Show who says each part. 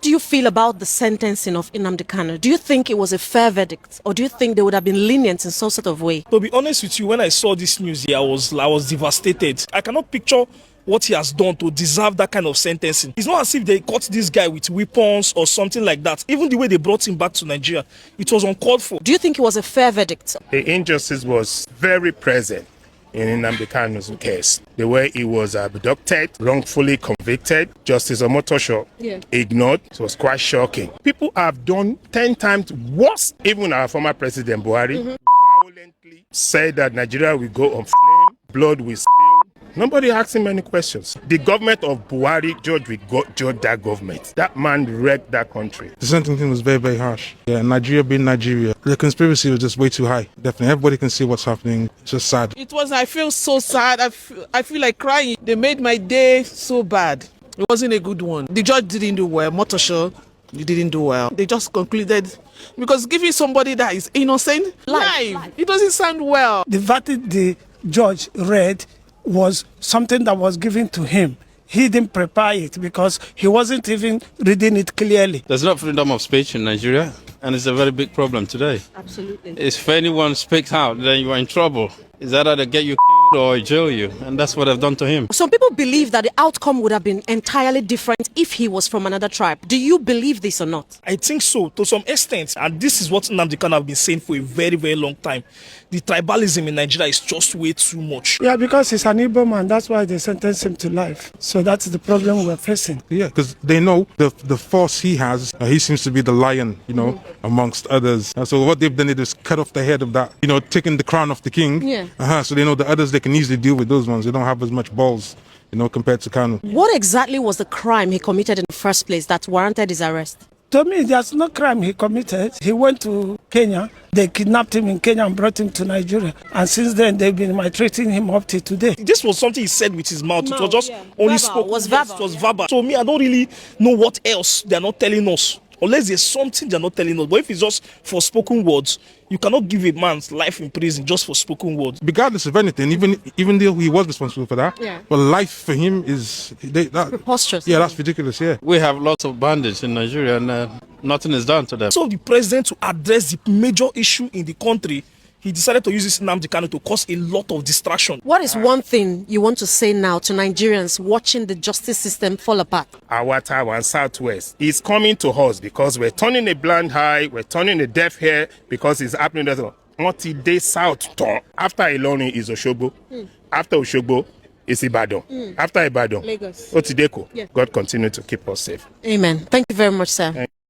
Speaker 1: do you feel about the sentencing of Nnamdi Kanu? Do you think it was a fair verdict, or do you think they would have been lenient in some sort of way?
Speaker 2: To be honest with you, when I saw this news here, I was devastated. I cannot picture what he has done to deserve that kind of sentencing. It's not as if they caught this guy with weapons or something like that. Even the way they brought him back to Nigeria, it was uncalled for.
Speaker 1: Do you think it was a fair verdict?
Speaker 3: The injustice was very present in Nnamdi Kanu's case. The way he was abducted, wrongfully convicted, Justice Omotosho ignored. It was quite shocking. People have done 10 times worse. Even our former President Buhari violently said that Nigeria will go on flame, blood will spill. Nobody asked him any questions. The government of Buhari judge that government. That man wrecked that country.
Speaker 4: The sentencing was very, very harsh. Yeah, Nigeria being Nigeria. The conspiracy was just way too high. Definitely. Everybody can see what's happening. It's just sad.
Speaker 5: I feel so sad. I feel like crying. They made my day so bad. It wasn't a good one. The judge didn't do well. Motosho, he didn't do well. They just concluded, because giving somebody that is innocent life, it doesn't sound well.
Speaker 6: The verdict the judge read was something that was given to him. He didn't prepare it because he wasn't even reading it clearly.
Speaker 7: There's not freedom of speech in Nigeria, and it's a very big problem today.
Speaker 1: Absolutely.
Speaker 7: If anyone speaks out, then you are in trouble. It's either they get you or jail you, and that's what they've done to him.
Speaker 1: Some people believe that the outcome would have been entirely different if he was from another tribe. Do you believe this or not?
Speaker 2: I think so, to some extent. And this is what Nnamdi Kanu have been saying for a very, very long time. The tribalism in Nigeria is just way too much.
Speaker 6: Yeah, because he's an Igbo man. That's why they sentenced him to life. So that's the problem we're facing.
Speaker 4: Yeah, because they know the force he has. He seems to be the lion, amongst others. So what they've done is cut off the head of that, taking the crown off the king.
Speaker 1: Yeah.
Speaker 4: So they know the others, they can easily deal with those ones. They don't have as much balls, compared to Kanu.
Speaker 1: What exactly was the crime he committed in the first place that warranted his arrest?
Speaker 6: To me, there's no crime he committed. He went to Kenya. They kidnapped him in Kenya and brought him to Nigeria. And since then, they've been maltreating him up to today.
Speaker 2: This was something he said with his mouth. It was just only spoken.
Speaker 1: It was verbal.
Speaker 2: It was verbal. So me, I don't really know what else they're not telling us. Unless there's something they're not telling us. But if it's just for spoken words, you cannot give a man's life in prison just for spoken words.
Speaker 4: Regardless of anything, even though he was responsible for that, but life for him is
Speaker 1: preposterous.
Speaker 4: Yeah, that's ridiculous. Yeah,
Speaker 7: we have lots of bandits in Nigeria, and nothing is done to them.
Speaker 2: So the president, to address the major issue in the country, he decided to use this Nnamdi Kanu to cause a lot of distraction.
Speaker 1: What is one thing you want to say now to Nigerians watching the justice system fall apart?
Speaker 3: Our town and Southwest is coming to us because we're turning a blind eye, we're turning a deaf ear because it's happening. Multi-day South turn. After Ilorin is Osogbo. After Osogbo is Ibadan. After Ibadan,
Speaker 1: Lagos.
Speaker 3: Otideko. God continue to keep us safe.
Speaker 1: Amen. Thank you very much, sir.